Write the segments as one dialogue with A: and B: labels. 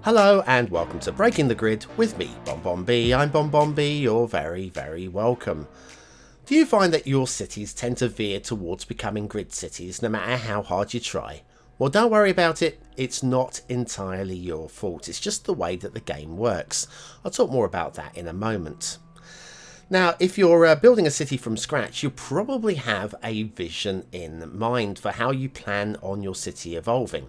A: Hello and welcome to Breaking the Grid with me, BonBonB. I'm BonBonB, you're very, very welcome. Do you find that your cities tend to veer towards becoming grid cities no matter how hard you try? Well, don't worry about it, it's not entirely your fault, it's just the way that the game works. I'll talk more about that in a moment. Now, if you're building a city from scratch, you'll probably have a vision in mind for how you plan on your city evolving.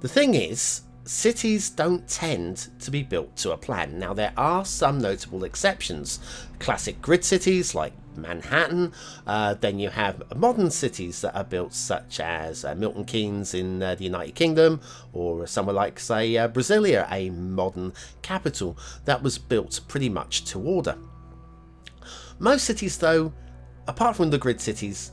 A: The thing is, cities don't tend to be built to a plan. Now, there are some notable exceptions. Classic grid cities like Manhattan, then you have modern cities that are built such as Milton Keynes in the United Kingdom, or somewhere like, say, Brasilia, a modern capital that was built pretty much to order. Most cities, though, apart from the grid cities,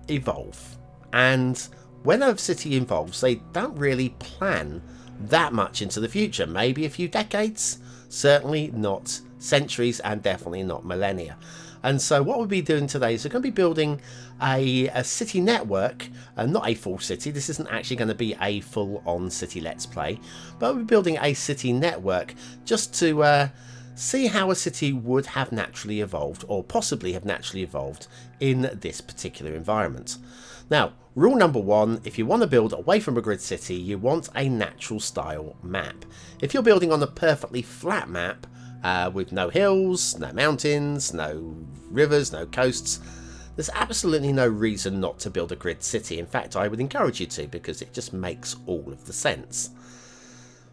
A: evolve. And when a city evolves, they don't really plan that much into the future. Maybe a few decades, certainly not centuries, and definitely not millennia. And so what we'll be doing today is we're going to be building a city network, not a full city. This isn't actually going to be a full-on city let's play, but we're building a city network just to see how a city would have naturally evolved, or possibly have naturally evolved in this particular environment. Now, rule number one, if you want to build away from a grid city, you want a natural style map. If you're building on a perfectly flat map with no hills, no mountains, no rivers, no coasts, there's absolutely no reason not to build a grid city. In fact, I would encourage you to, because it just makes all of the sense.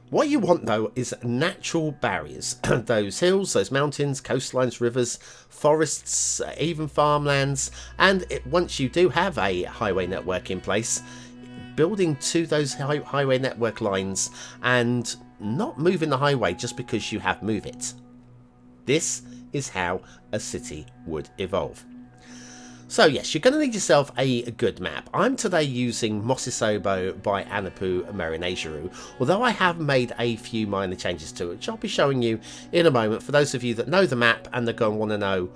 A: What you want, though, is natural barriers. Those hills, those mountains, coastlines, rivers, forests, even farmlands. And once you do have a highway network in place, building to those highway network lines and not moving the highway just because you have moved it. This is how a city would evolve. So yes, you're going to need yourself a good map. I'm today using Mosisobo by Anapu Marinageru, although I have made a few minor changes to it, which I'll be showing you in a moment for those of you that know the map and that go and want to know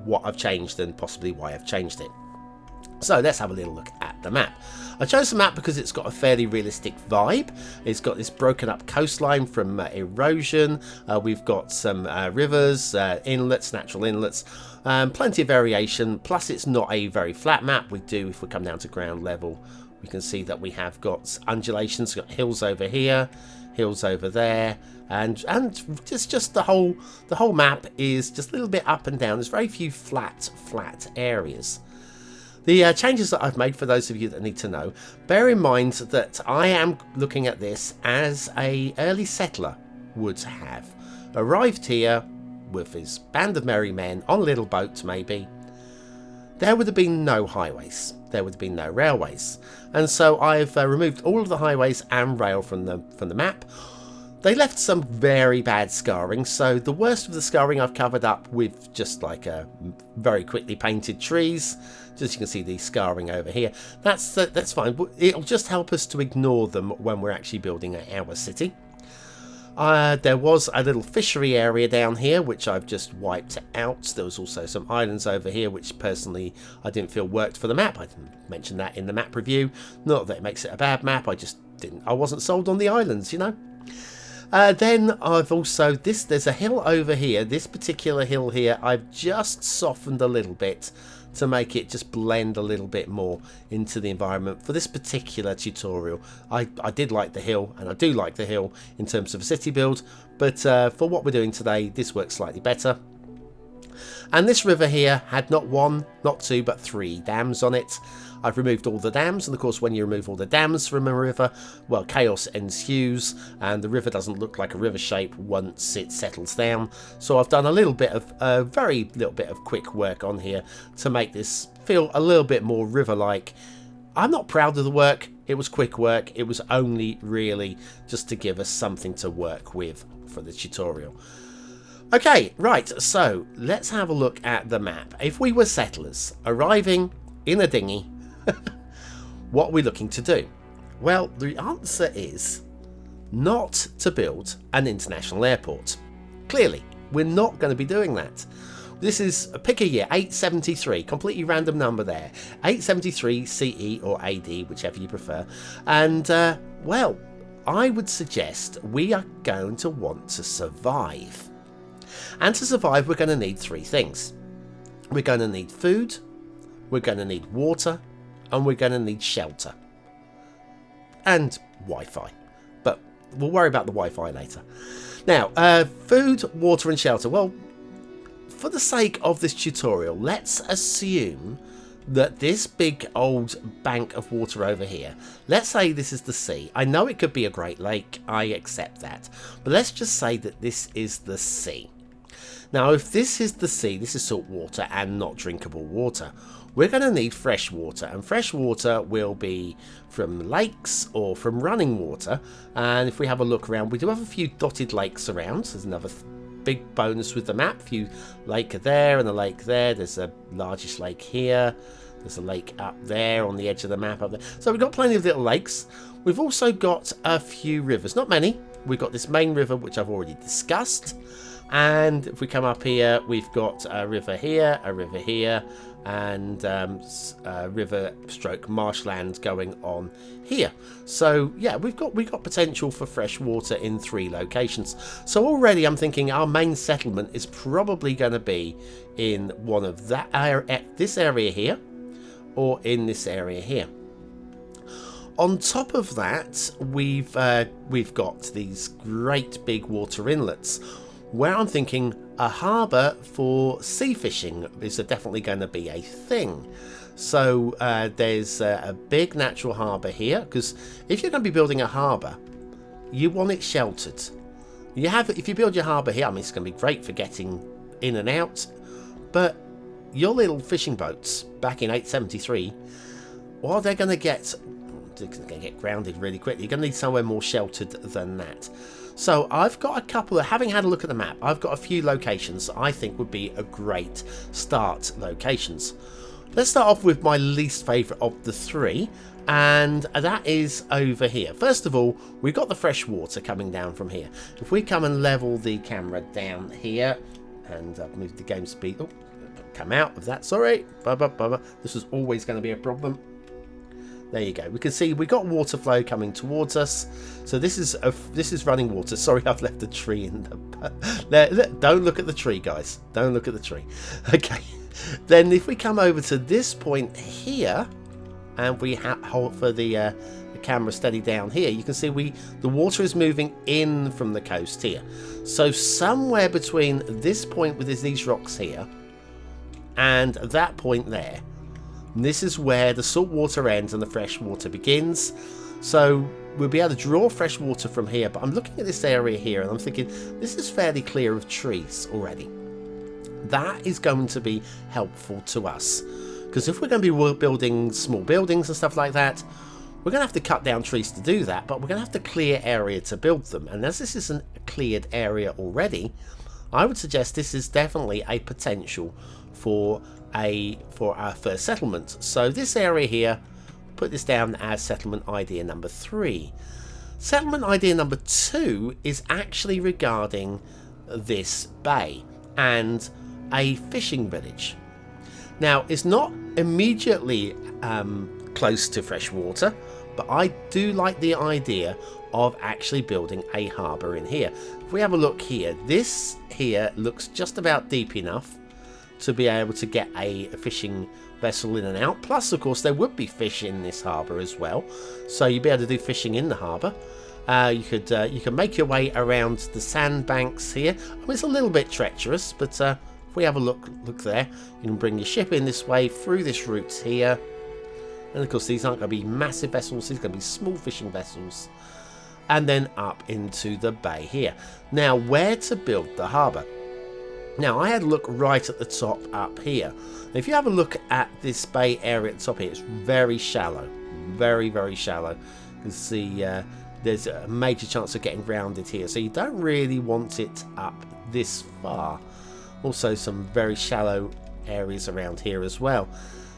A: what I've changed and possibly why I've changed it. So let's have a little look at the map. I chose the map because it's got a fairly realistic vibe. It's got this broken up coastline from erosion. We've got some rivers, inlets, natural inlets, plenty of variation. Plus it's not a very flat map. If we come down to ground level, we can see that we have got undulations. We've got hills over here, hills over there, and just the whole map is just a little bit up and down. There's very few flat areas. The changes that I've made, for those of you that need to know, bear in mind that I am looking at this as an early settler would have. Arrived here with his band of merry men on a little boat maybe. There would have been no highways. There would have been no railways. And so I've removed all of the highways and rail from the map. They left some very bad scarring, so the worst of the scarring I've covered up with just like very quickly painted trees. Just you can see the scarring over here. That's fine. It'll just help us to ignore them when we're actually building our city. There was a little fishery area down here, which I've just wiped out. There was also some islands over here, which personally I didn't feel worked for the map. I didn't mention that in the map review. Not that it makes it a bad map. I wasn't sold on the islands, you know. Then I've also, there's a hill over here. This particular hill here, I've just softened a little bit to make it just blend a little bit more into the environment for this particular tutorial. I did like the hill, and I do like the hill in terms of a city build, but for what we're doing today, this works slightly better. And this river here had not one, not two, but 3 dams on it. I've removed all the dams, and of course when you remove all the dams from a river, well, chaos ensues, and the river doesn't look like a river shape once it settles down. So I've done a little bit of, very little bit of quick work on here to make this feel a little bit more river-like. I'm not proud of the work. It was quick work. It was only really just to give us something to work with for the tutorial. Okay, right, so let's have a look at the map. If we were settlers arriving in a dinghy, what are we looking to do? Well, the answer is not to build an international airport. Clearly, we're not going to be doing that. This is, pick a year, 873, completely random number there. 873 CE or AD, whichever you prefer. And, well, I would suggest we are going to want to survive. And to survive, we're going to need three things. We're going to need food, we're going to need water, and we're going to need shelter. And Wi-Fi. But we'll worry about the Wi-Fi later. Now, food, water, and shelter. Well, for the sake of this tutorial, let's assume that this big old bank of water over here, let's say this is the sea. I know it could be a Great Lake, I accept that. But let's just say that this is the sea. Now, if this is the sea, this is salt water and not drinkable water. We're going to need fresh water, and fresh water will be from lakes or from running water. And if we have a look around, we do have a few dotted lakes around. There's another big bonus with the map. A few lake there and a lake there. There's a largest lake here. There's a lake up there on the edge of the map up there. So we've got plenty of little lakes. We've also got a few rivers, not many. We've got this main river, which I've already discussed. And if we come up here, we've got a river here, and a river stroke marshland going on here. So yeah, we've got potential for fresh water in 3 locations. So already I'm thinking our main settlement is probably going to be in one of this area here, or in this area here. On top of that, we've got these great big water inlets, where I'm thinking a harbour for sea fishing is definitely going to be a thing. So there's a big natural harbour here, because if you're going to be building a harbour, you want it sheltered. If you build your harbour here, I mean, it's going to be great for getting in and out, but your little fishing boats back in 873, well, they're going to get grounded really quickly. You're going to need somewhere more sheltered than that. So I've got a couple of, having had a look at the map, I've got a few locations that I think would be a great start locations. Let's start off with my least favourite of the 3, and that is over here. First of all, we've got the fresh water coming down from here. If we come and level the camera down here, and move the game speed, come out of that, sorry, this was always going to be a problem. There you go. We can see we got water flow coming towards us. So this is running water. Sorry, I've left the tree in the. Don't look at the tree, guys. Don't look at the tree. Okay. Then if we come over to this point here, and we hold for the camera steady down here, you can see the water is moving in from the coast here. So somewhere between this point with these rocks here, and that point there. This is where the salt water ends and the fresh water begins. So we'll be able to draw fresh water from here. But I'm looking at this area here and I'm thinking this is fairly clear of trees already. That is going to be helpful to us. Because if we're going to be building small buildings and stuff like that, we're going to have to cut down trees to do that. But we're going to have to clear area to build them. And as this isn't a cleared area already, I would suggest this is definitely a potential for our first settlement. So this area here, put this down as settlement idea number 3. Settlement idea number 2 is actually regarding this bay and a fishing village. Now, it's not immediately close to fresh water, but I do like the idea of actually building a harbour in here. If we have a look here, this here looks just about deep enough to be able to get a fishing vessel in and out. Plus, of course, there would be fish in this harbour as well, so you'd be able to do fishing in the harbour. You can make your way around the sandbanks here. I mean, it's a little bit treacherous, but if we have a look there, you can bring your ship in this way through this route here. And of course, these aren't going to be massive vessels; these are going to be small fishing vessels. And then up into the bay here. Now, where to build the harbour? Now, I had a look right at the top up here. If you have a look at this bay area at the top here, it's very shallow. Very, very shallow. You can see there's a major chance of getting grounded here. So you don't really want it up this far. Also, some very shallow areas around here as well.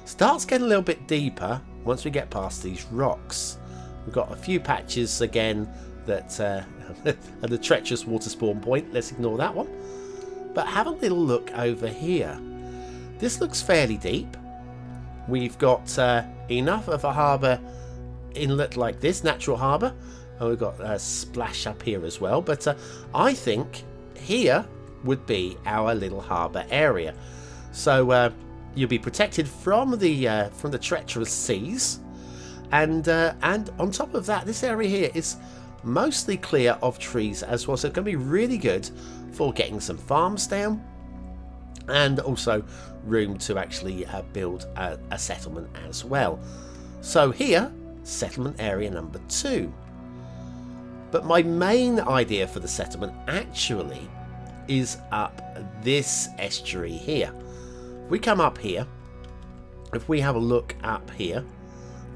A: Starts getting a little bit deeper once we get past these rocks. We've got a few patches again that are the treacherous water spawn point. Let's ignore that one. But have a little look over here. This looks fairly deep. We've got enough of a harbour inlet like this, natural harbour. And we've got a splash up here as well. But I think here would be our little harbour area. So you'll be protected from the treacherous seas. And on top of that, this area here is mostly clear of trees as well. So it's going to be really good for getting some farms down. And also room to actually build a settlement as well. So here, settlement area number 2. But my main idea for the settlement actually is up this estuary here. If we come up here, if we have a look up here,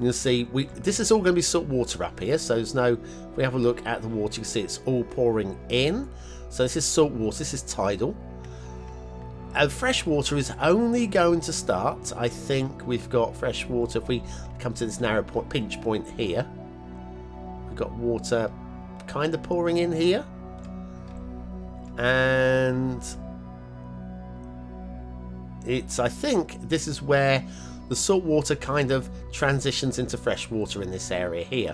A: you'll see this is all going to be salt water up here. So there's no, if we have a look at the water, you can see it's all pouring in. So this is salt water, this is tidal. Fresh water is only going to start. I think we've got fresh water. If we come to this narrow pinch point here, we've got water kind of pouring in here. And I think this is where the salt water kind of transitions into fresh water in this area here.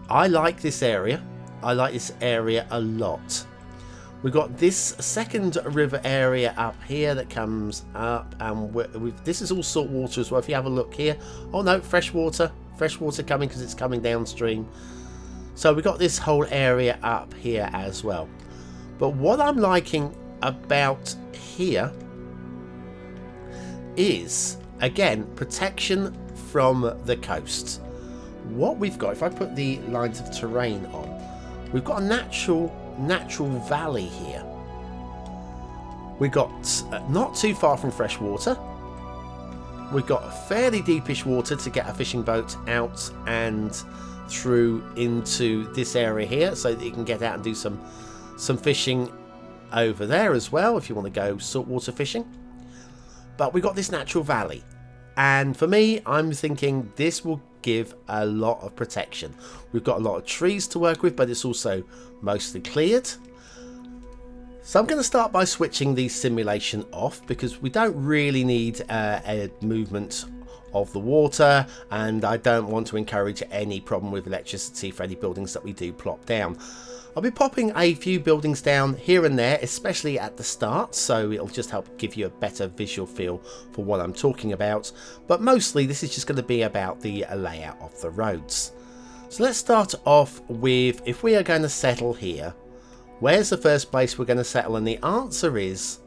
A: I like this area. I like this area a lot. We've got this second river area up here that comes up, and this is all salt water as well. If you have a look here, oh no, fresh water coming because it's coming downstream. So we've got this whole area up here as well. But what I'm liking about here is, again, protection from the coast. What we've got, if I put the lines of terrain on, we've got a natural valley here. We got not too far from fresh water. We've got fairly deepish water to get a fishing boat out and through into this area here, so that you can get out and do some fishing over there as well if you want to go saltwater fishing. But we've got this natural valley, and for me, I'm thinking this will give a lot of protection. We've got a lot of trees to work with, but it's also mostly cleared. So I'm going to start by switching the simulation off, because we don't really need a movement of the water, and I don't want to encourage any problem with electricity for any buildings that we do plop down. I'll be popping a few buildings down here and there, especially at the start, so it'll just help give you a better visual feel for what I'm talking about. But mostly this is just going to be about the layout of the roads. So let's start off with, if we are going to settle here, where's the first place we're going to settle? And the answer is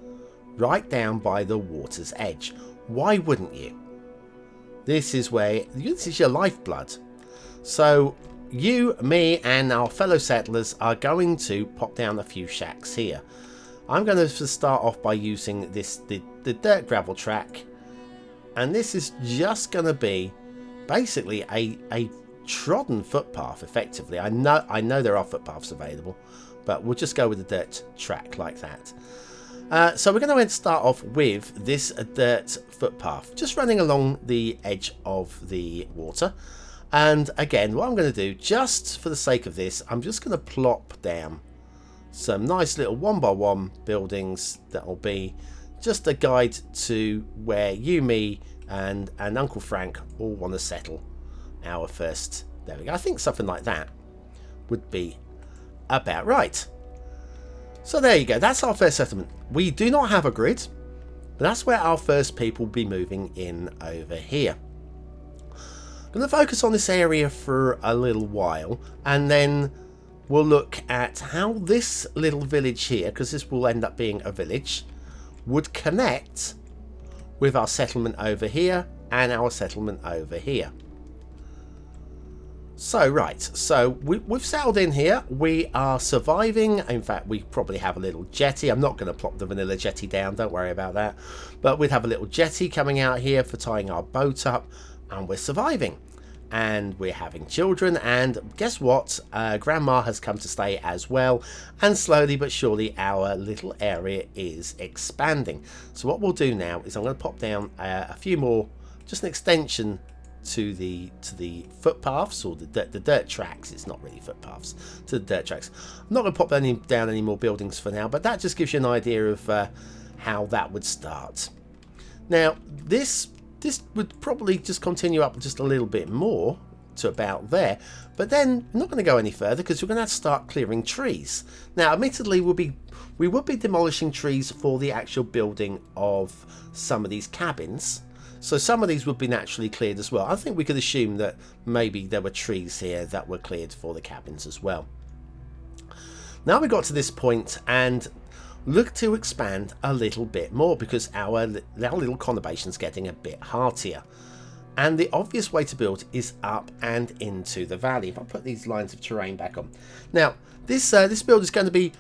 A: right down by the water's edge. Why wouldn't you? This is your lifeblood. So you, me, and our fellow settlers are going to pop down a few shacks here. I'm going to start off by using the dirt gravel track, and this is just going to be basically a trodden footpath. Effectively, I know there are footpaths available, but we'll just go with the dirt track like that. So we're going to start off with this dirt footpath, just running along the edge of the water. And again, what I'm going to do, just for the sake of this, I'm just going to plop down some nice little 1x1 buildings that will be just a guide to where you, me, and Uncle Frank all want to settle our first. There we go. I think something like that would be about right. So there you go. That's our first settlement. We do not have a grid, but that's where our first people will be moving in over here. I'm going to focus on this area for a little while, and then we'll look at how this little village here, because this will end up being a village, would connect with our settlement over here and our settlement over here. So right, so we've settled in here. We are surviving. In fact, we probably have a little jetty. I'm not going to plop the vanilla jetty down, don't worry about that. But we'd have a little jetty coming out here for tying our boat up, and we're surviving. And we're having children, and guess what? Grandma has come to stay as well, and slowly but surely our little area is expanding. So what we'll do now is I'm going to pop down a few more, just an extension to the footpaths, or the dirt tracks. It's not really footpaths, to the dirt tracks. I'm not going to pop down any more buildings for now, but that just gives you an idea of how that would start. Now this would probably just continue up just a little bit more to about there. But then we're not going to go any further because we're going to have to start clearing trees. Now, admittedly, we would be demolishing trees for the actual building of some of these cabins. So some of these would be naturally cleared as well. I think we could assume that maybe there were trees here that were cleared for the cabins as well. Now we got to this point and look to expand a little bit more because our little conurbation's getting a bit heartier. And the obvious way to build is up and into the valley. If I put these lines of terrain back on. Now, this build is going to be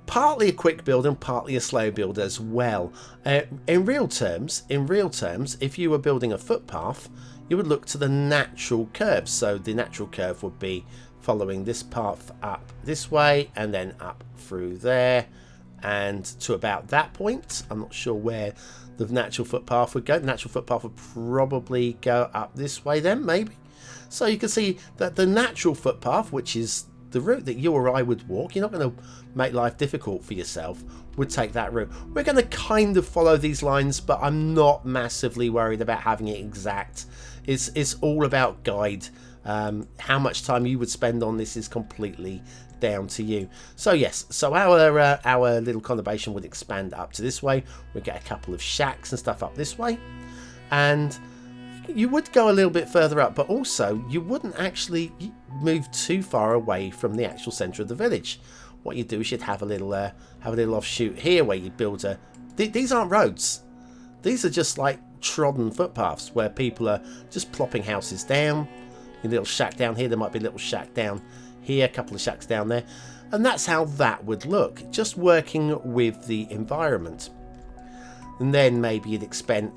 A: partly a quick build and partly a slow build as well. In real terms, if you were building a footpath, you would look to the natural curve. So the natural curve would be following this path up this way and then up through there and to about that point. I'm not sure where the natural footpath would go. The natural footpath would probably go up this way then, maybe. So you can see that the natural footpath, which is the route that you or I would walk, you're not going to make life difficult for yourself, would take that route. We're going to kind of follow these lines, but I'm not massively worried about having it exact. It's all about guide. How much time you would spend on this is completely down to you. So yes, so our little conurbation would expand up to this way. We'd get a couple of shacks and stuff up this way, and you would go a little bit further up, but also you wouldn't actually move too far away from the actual centre of the village. What you do is you'd have a little offshoot here where you build a. These aren't roads. These are just like trodden footpaths where people are just plopping houses down. A little shack down here. There might be a little shack down here, a couple of shacks down there, and that's how that would look, just working with the environment. And then maybe you'd expand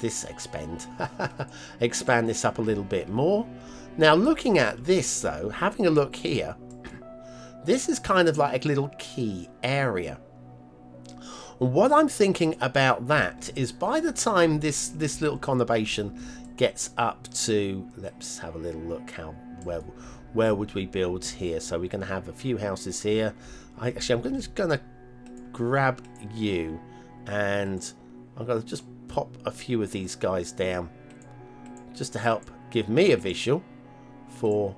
A: this up a little bit more. Now looking at this though, having a look here, this is kind of like a little key area. What I'm thinking about that is by the time this little conurbation gets up to, let's have a little look where would we build here. So we're going to have a few houses here. I'm just going to grab you and I'm going to just pop a few of these guys down just to help give me a visual for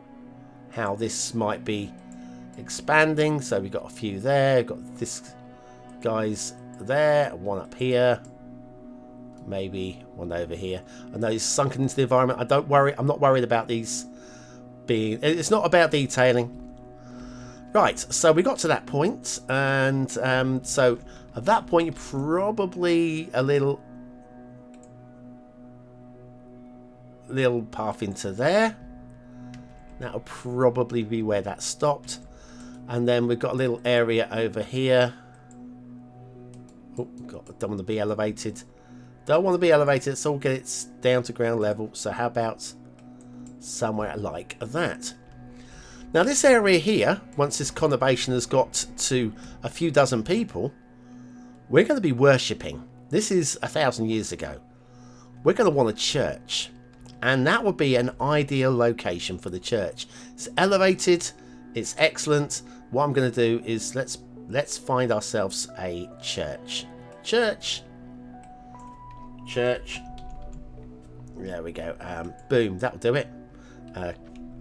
A: how this might be expanding. So we've got a few there, we've got this guy's there, one up here, maybe one over here. I know it's sunken into the environment. I'm not worried about these being, it's not about detailing. Right, so we got to that point, and so at that point you're probably a little path into there. That'll probably be where that stopped. And then we've got a little area over here. Oh, God, don't want to be elevated. Don't want to be elevated. Let's all get it down to ground level. So how about somewhere like that? Now this area here, once this conurbation has got to a few dozen people, we're going to be worshipping. This is 1,000 years ago. We're going to want a church. And that would be an ideal location for the church. It's elevated. It's excellent. What I'm going to do is let's find ourselves a church. Church. There we go. Boom. That'll do it. I'm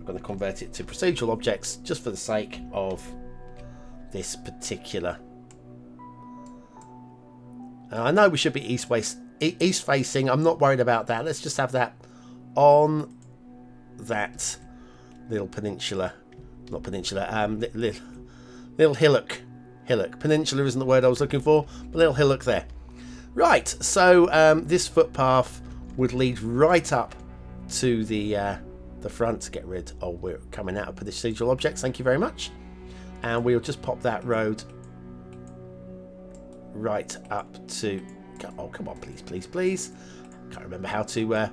A: going to convert it to procedural objects just for the sake of this particular. I know we should be east facing. I'm not worried about that. Let's just have that on that little peninsula. Not peninsula. Little hillock. Peninsula isn't the word I was looking for, but little hillock there. Right. So this footpath would lead right up to the front. Get rid. Oh, we're coming out of procedural objects. Thank you very much. And we'll just pop that road right up to. Oh, come on, please. Can't remember how to.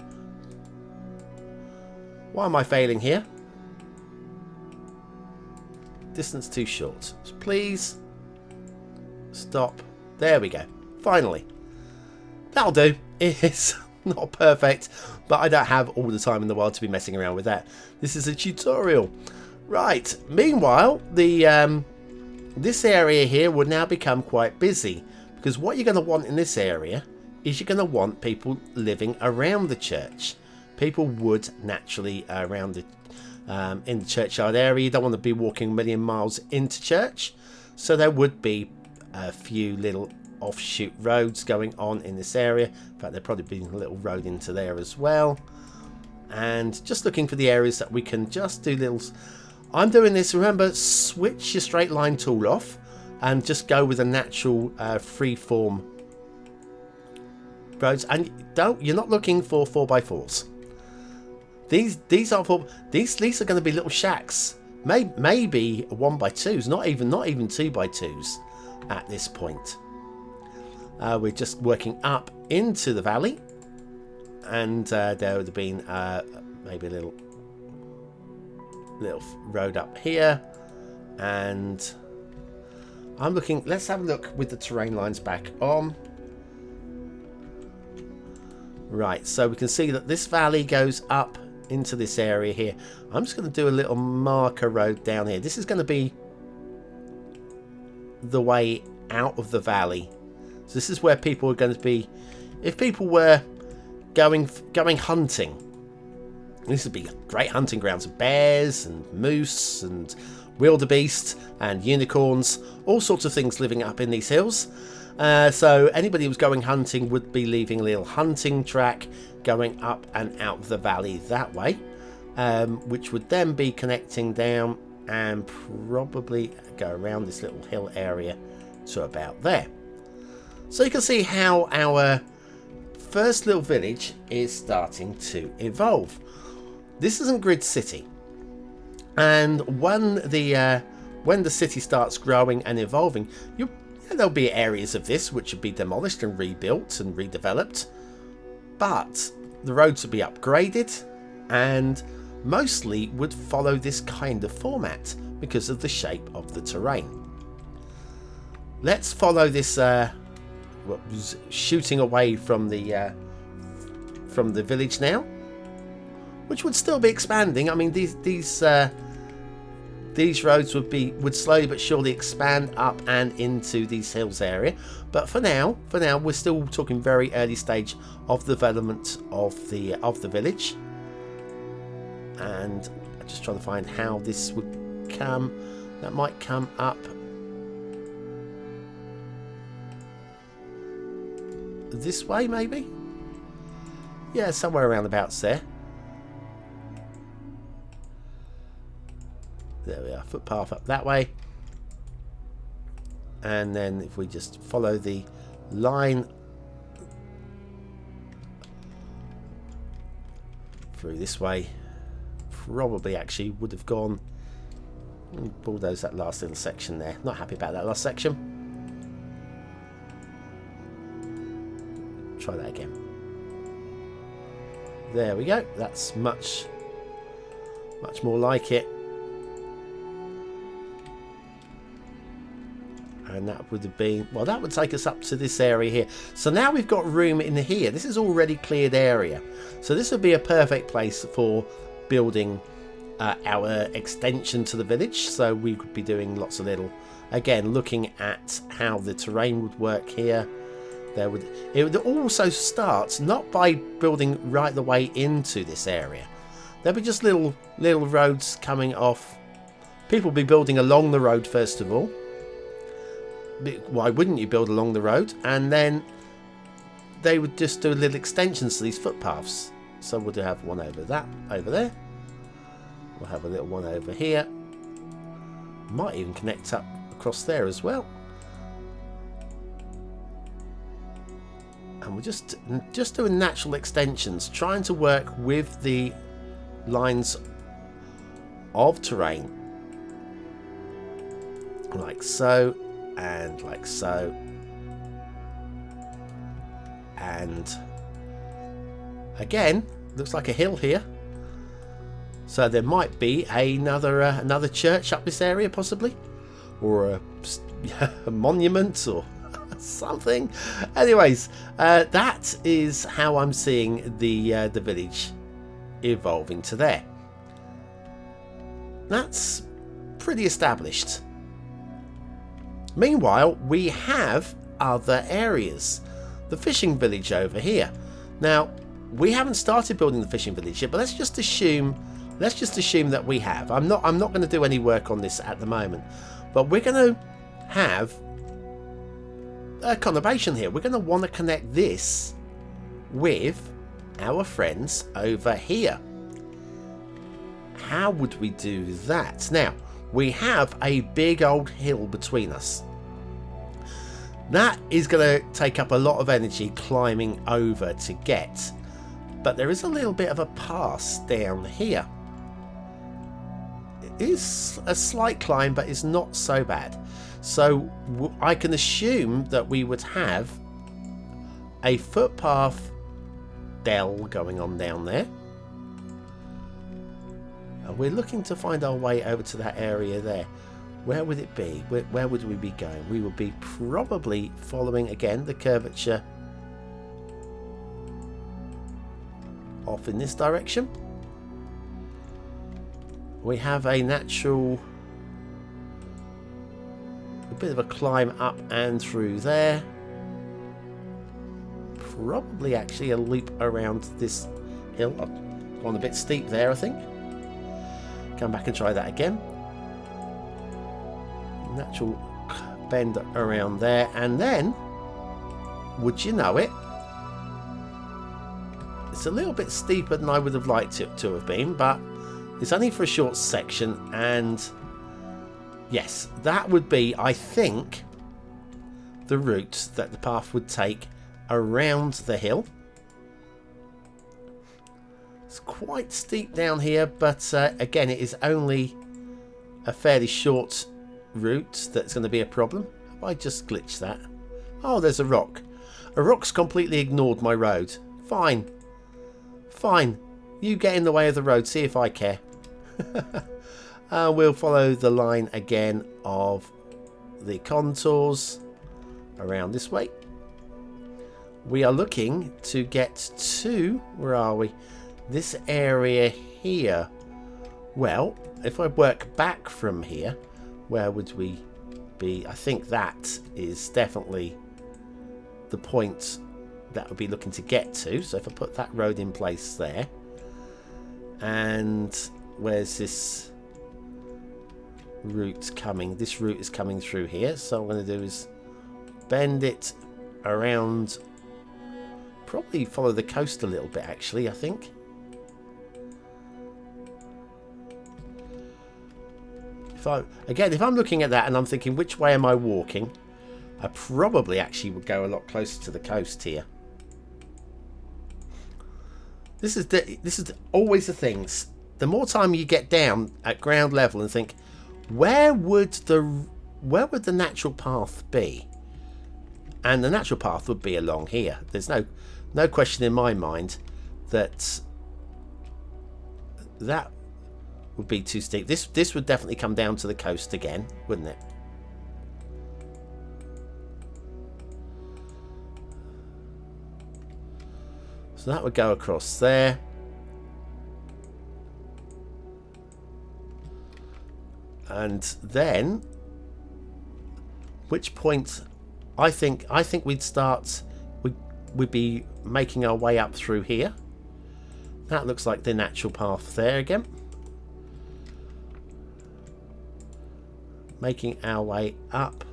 A: Why am I failing here? Distance too short. Please stop. There we go. Finally. That'll do. It's not perfect, but I don't have all the time in the world to be messing around with that. This is a tutorial. Right. Meanwhile, this area here would now become quite busy, because what you're going to want in this area is you're going to want people living around the church. people would naturally around the in the churchyard area. You don't want to be walking a million miles into church, so there would be a few little offshoot roads going on in this area. In fact, there'd probably be a little road into there as well. And just looking for the areas that we can just do little. I'm doing this, remember, switch your straight line tool off and just go with a natural free form roads. And you're not looking for 4x4s. These are these are going to be little shacks, maybe 1x2s, not even 2x2s at this point. We're just working up into the valley, and there would have been maybe a little road up here, and I'm looking. Let's have a look with the terrain lines back on. Right, so we can see that this valley goes up into this area here. I'm just going to do a little marker road down here. This is going to be the way out of the valley. So this is where people are going to be. If people were going hunting, this would be great hunting grounds of bears and moose and wildebeest and unicorns, all sorts of things living up in these hills. So anybody who's going hunting would be leaving a little hunting track going up and out of the valley that way, which would then be connecting down and probably go around this little hill area to about there. So you can see how our first little village is starting to evolve. This isn't Grid City, and when the city starts growing and evolving, there'll be areas of this which would be demolished and rebuilt and redeveloped, but the roads would be upgraded and mostly would follow this kind of format because of the shape of the terrain. Let's follow this what was shooting away from the village now, which would still be expanding. I mean, these roads would slowly but surely expand up and into these hills area. But for now, we're still talking very early stage of development of the village. And I'm just trying to find how this would come. That might come up this way, maybe. Yeah, somewhere around abouts there. There we are, footpath up that way. And then if we just follow the line through this way, probably actually would have gone and bulldoze that last little section there. Not happy about that last section. Try that again. There we go. That's much more like it. And that would have been, well, that would take us up to this area here. So now we've got room in here. This is already cleared area. So this would be a perfect place for building our extension to the village. So we could be doing lots of little, again, looking at how the terrain would work here. It would also start not by building right the way into this area. There'd be just little roads coming off. People would be building along the road first of all. Why wouldn't you build along the road? And then they would just do little extensions to these footpaths. So we'll have one over there. We'll have a little one over here. Might even connect up across there as well. And we're just doing natural extensions, trying to work with the lines of terrain. Like so. And like so, and again, looks like a hill here. So there might be another church up this area, possibly, or a monument or something. Anyways, that is how I'm seeing the village evolving to there. That's pretty established. Meanwhile, we have other areas. The fishing village over here. Now, we haven't started building the fishing village yet, but let's just assume that we have. I'm not going to do any work on this at the moment, but we're going to have a conurbation here. We're going to want to connect this with our friends over here. How would we do that? Now, we have a big old hill between us. That is going to take up a lot of energy climbing over to get, but there is a little bit of a pass down here. It is a slight climb, but it's not so bad. So I can assume that we would have a footpath dell going on down there. And we're looking to find our way over to that area there. Where would it be? Where would we be going? We would be probably following, again, the curvature off in this direction. We have a natural, a bit of a climb up and through there. Probably actually a loop around this hill. I've gone a bit steep there, I think. Come back and try that again. Natural bend around there, and then, would you know it, it's a little bit steeper than I would have liked it to have been, but it's only for a short section. And yes, that would be, I think, the route that the path would take around the hill. It's quite steep down here, but again, it is only a fairly short route that's going to be a problem. Have I just glitched that? Oh, there's a rock. A rock's completely ignored my road. Fine. Fine. You get in the way of the road. See if I care. We'll follow the line again of the contours around this way. We are looking to get to, where are we? This area here. Well, if I work back from here, where would we be? I think that is definitely the point that we'll be looking to get to. So if I put that road in place there, and where's this route coming? This route is coming through here. So what I'm going to do is bend it around, probably follow the coast a little bit actually, I think. If I'm looking at that and I'm thinking, which way am I walking? I probably actually would go a lot closer to the coast here. This is always the things. The more time you get down at ground level and think, where would the natural path be? And the natural path would be along here. There's no question in my mind that would be too steep. This would definitely come down to the coast again, wouldn't it? So that would go across there. And then, which point I think we'd start, we'd be making our way up through here. That looks like the natural path there again. Making our way up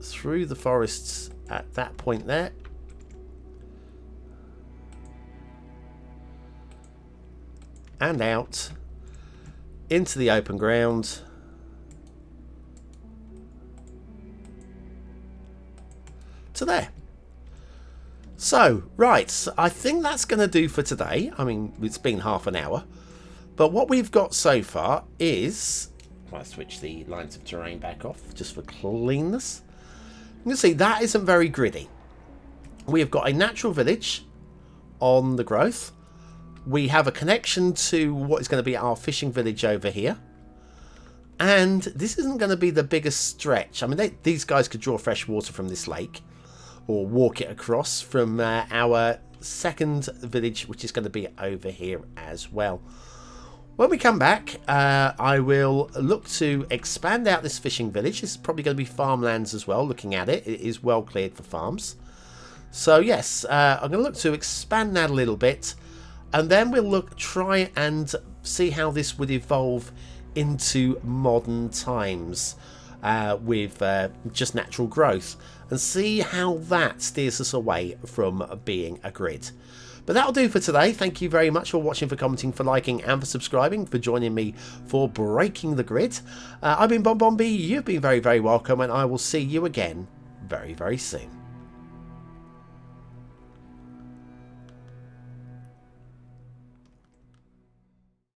A: through the forests at that point there. And out into the open ground. To there. So, right, I think that's going to do for today. I mean, it's been half an hour. But what we've got so far is... I'll switch the lines of terrain back off just for cleanness. You can see that isn't very gritty. We have got a natural village on the growth. We have a connection to what is going to be our fishing village over here. And this isn't going to be the biggest stretch. I mean, these guys could draw fresh water from this lake or walk it across from our second village, which is going to be over here as well. When we come back, I will look to expand out this fishing village. This is probably going to be farmlands as well, looking at it. It is well cleared for farms. So yes, I'm going to look to expand that a little bit, and then we'll try and see how this would evolve into modern times with just natural growth, and see how that steers us away from being a grid. But that'll do for today. Thank you very much for watching, for commenting, for liking, and for subscribing, for joining me for Breaking the Grid. I've been BonBonB, you've been very, very welcome, and I will see you again very, very soon.